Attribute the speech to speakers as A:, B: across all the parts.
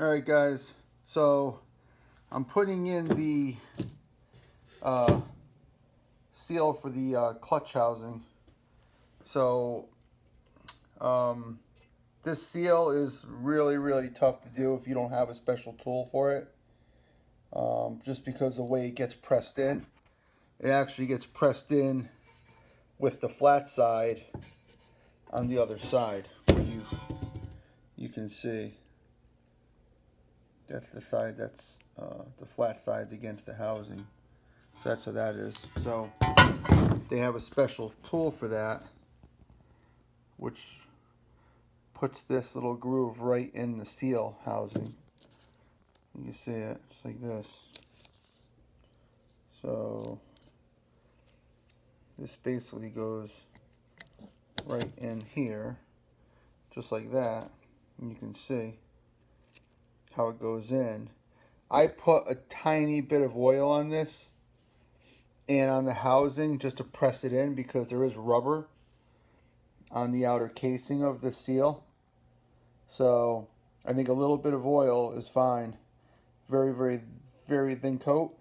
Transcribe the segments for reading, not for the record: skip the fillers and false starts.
A: Alright guys, so I'm putting in the uh, seal for the clutch housing. So this seal is really tough to do if you don't have a special tool for it. Just because the way it gets pressed in. It actually gets pressed in with the flat side on the other side. You can see that's the side that's the flat side's against the housing. So that's what that is. So they have a special tool for that, which puts this little groove right in the seal housing. You see it, just like this. So this basically goes right in here, just like that. And you can see how it goes in. I put a tiny bit of oil on this and on the housing just to press it in because there is rubber on the outer casing of the seal. So I think a little bit of oil is fine. Very thin coat.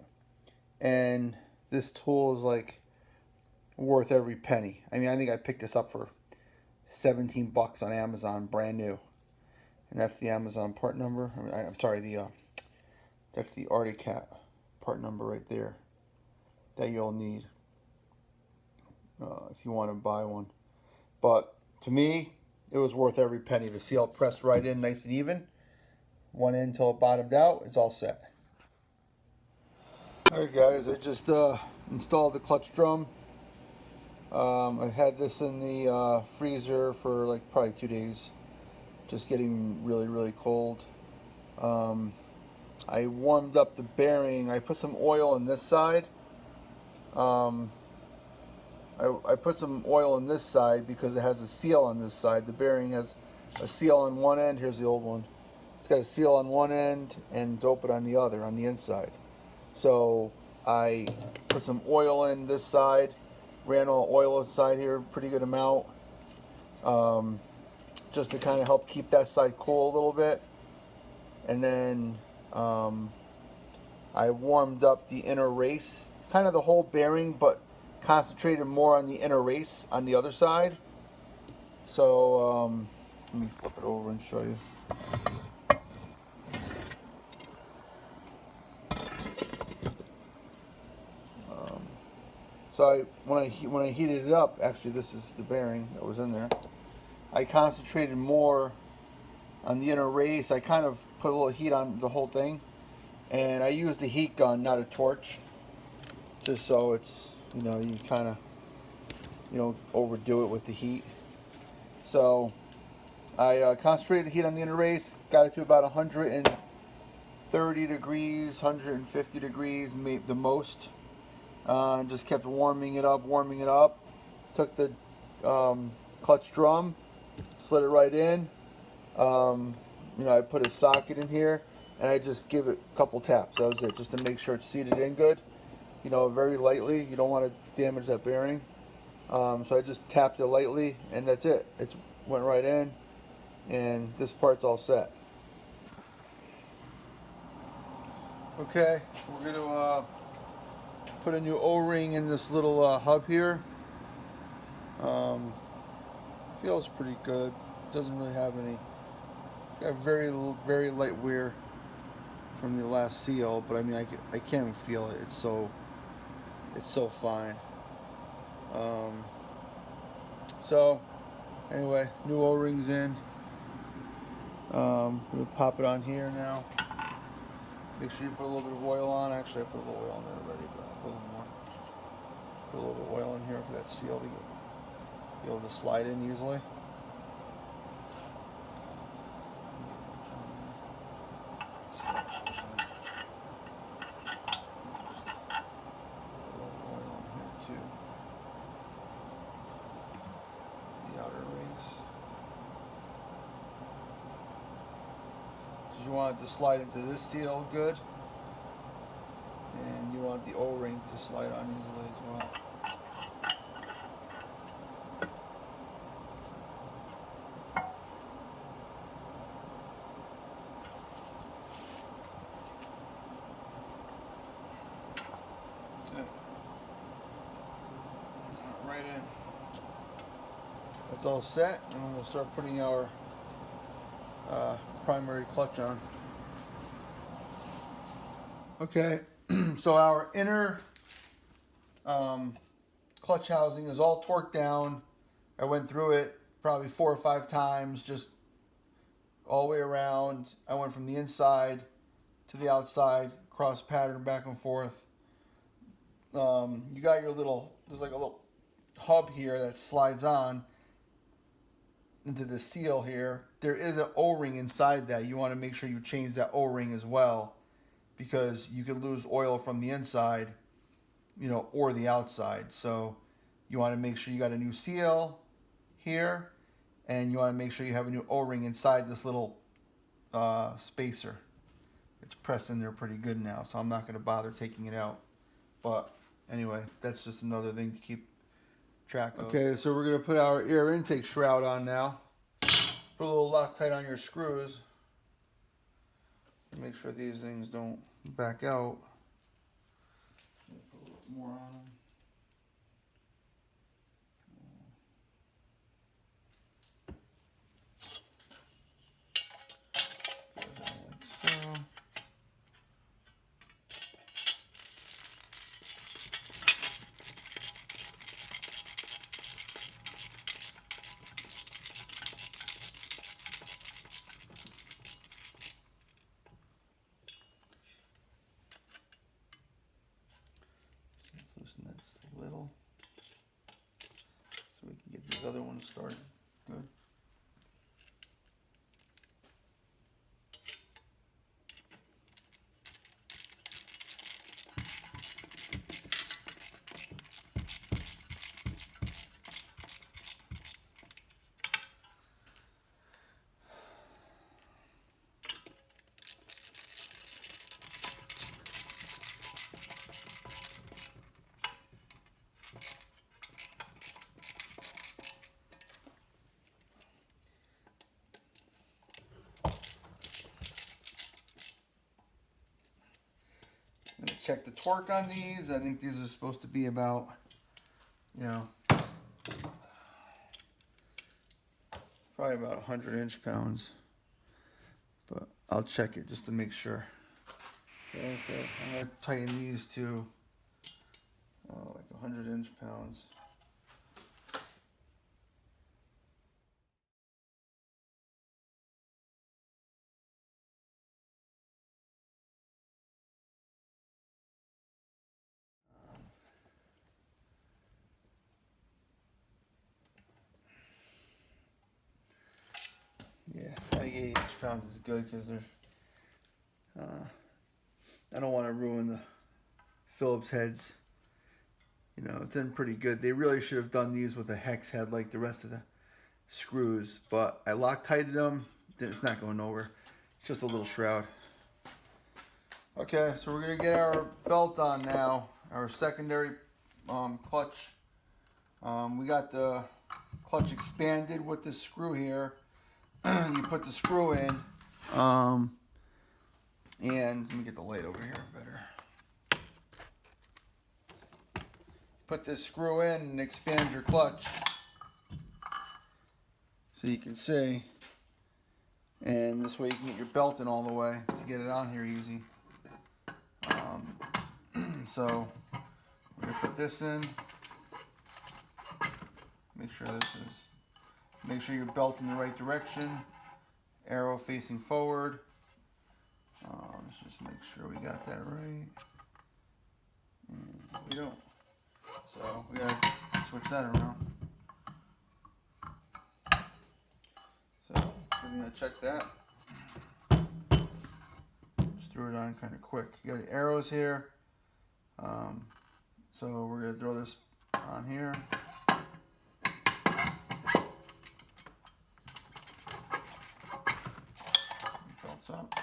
A: And this tool is like worth every penny. I mean, I think I picked this up for 17 bucks on Amazon, brand new. And that's the Amazon part number. I'm sorry, that's the Articat part number right there that you'll need if you want to buy one. But to me, it was worth every penny. The seal pressed right in nice and even. One end until it bottomed out. It's all set. Alright guys, I just installed the clutch drum. I had this in the freezer for like probably 2 days. Just getting really cold. I warmed up the bearing. I put some oil on this side. I put some oil on this side because it has a seal on this side. The bearing has a seal on one end. Here's the old one. It's got a seal on one end and it's open on the other, on the inside. So I put some oil in this side, ran all oil inside here, pretty good amount, just to kind of help keep that side cool a little bit. And then I warmed up the inner race, kind of the whole bearing, but concentrated more on the inner race on the other side. So let me flip it over and show you. So when I heated it up, actually this is the bearing that was in there. I concentrated more on the inner race. I kind of put a little heat on the whole thing, and I used a heat gun, not a torch, just so it's, you know, you kind of, you don't overdo it with the heat. So I concentrated the heat on the inner race, got it to about 130 degrees, 150 degrees, maybe the most. Just kept warming it up. Took the clutch drum, slid it right in. You know, I put a socket in here, and I just give it a couple taps. That was it, just to make sure it's seated in good. You know, very lightly. You don't want to damage that bearing. So I just tapped it lightly, and that's it. It went right in, and this part's all set. Okay, we're gonna put a new O-ring in this little hub here. Feels pretty good. Doesn't really have any. Got very light wear from the last seal, but I mean I can't even feel it. It's so fine. So anyway, new O-rings in. We'll pop it on here now. Make sure you put a little bit of oil on. Actually, I put a little oil on there already, but I'll put a little more. Put a little bit of oil in here for that seal to be able to slide in easily. You want it to slide into this seal good, and you want the O-ring to slide on easily as well. it's all set, and we'll start putting our primary clutch on. Okay, so our inner clutch housing is all torqued down. I went through it probably 4 or 5 times, just all the way around. I went from the inside to the outside, cross pattern back and forth. You got your little, there's like a little hub here that slides on into the seal here. There is an O-ring inside that. You want to make sure you change that O-ring as well, because you can lose oil from the inside, you know, or the outside. So you want to make sure you got a new seal here, and you want to make sure you have a new O-ring inside this little spacer. It's pressed in there pretty good now, so I'm not going to bother taking it out. But anyway, that's just another thing to keep track of. Okay, so we're going to put our air intake shroud on now. Put a little Loctite on your screws. Make sure these things don't back out. Put a little more on them. Loosen that just a little so we can get these other ones started. Good. I'm going to check the torque on these. I think these are supposed to be about, you know, probably about 100 inch-pounds. But I'll check it just to make sure. Okay, I'm going to tighten these to like 100 inch-pounds. Yeah, I think 80 inch-pounds is good because they're. I don't want to ruin the Phillips heads. You know, it's in pretty good. They really should have done these with a hex head like the rest of the screws, but I Loctited them. It's not going over. It's just a little shroud. Okay, so we're gonna get our belt on now. Our secondary clutch. We got the clutch expanded with this screw here. You put the screw in, and let me get the light over here better. Put this screw in and expand your clutch so you can see, and this way you can get your belt in all the way to get it on here easy. So we're gonna put this in. Make sure your belt in the right direction. Arrow facing forward. Let's just make sure we got that right. And we don't. So we gotta switch that around. So we're gonna check that. Just threw it on kind of quick. You got the arrows here. So we're gonna throw this on here. Belts up.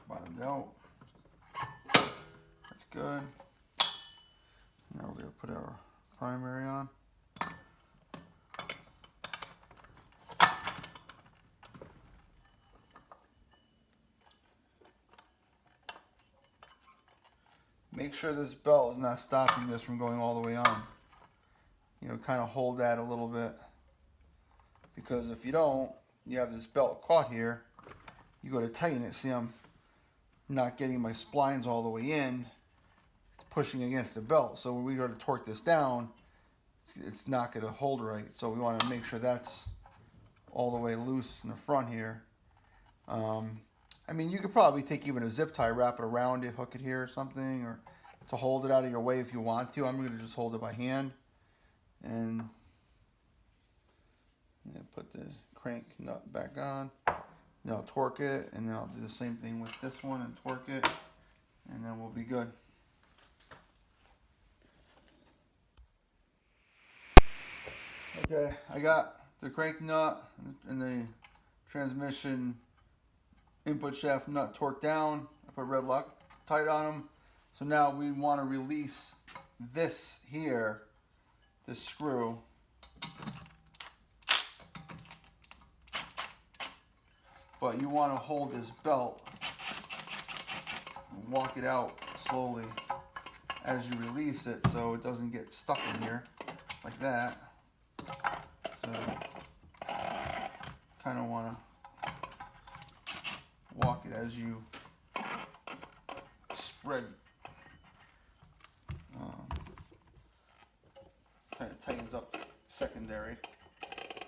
A: Bottomed out. That's good. Now we're going to put our primary on. Make sure this belt is not stopping this from going all the way on. you know, kind of hold that a little bit, because if you don't, you have this belt caught here, you go to tighten it, see I'm not getting my splines all the way in, it's pushing against the belt, so when we go to torque this down, it's not going to hold right, so we want to make sure that's all the way loose in the front here. I mean, you could probably take even a zip tie, wrap it around it, hook it here or something, or to hold it out of your way if you want to. I'm going to just hold it by hand and put the crank nut back on. Then I'll torque it, and then I'll do the same thing with this one and torque it, and then we'll be good. Okay, I got the crank nut and the transmission input shaft nut torqued down. I put red Loctite on them. So now we want to release this here, this screw. But you want to hold this belt and walk it out slowly as you release it so it doesn't get stuck in here like that. So kind of want to walk it as you spread. Kind of tightens up the secondary.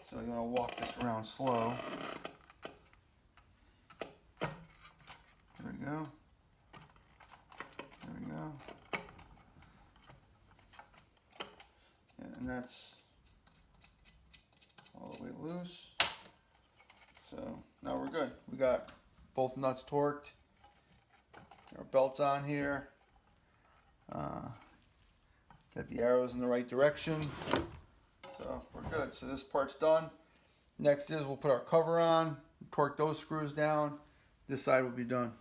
A: So you want to walk this around slow. There we go. There we go. And that's all the way loose. So now we're good. We got both nuts torqued. Our belt's on here. Got the arrows in the right direction. So we're good. So this part's done. Next is we'll put our cover on, torque those screws down. This side will be done.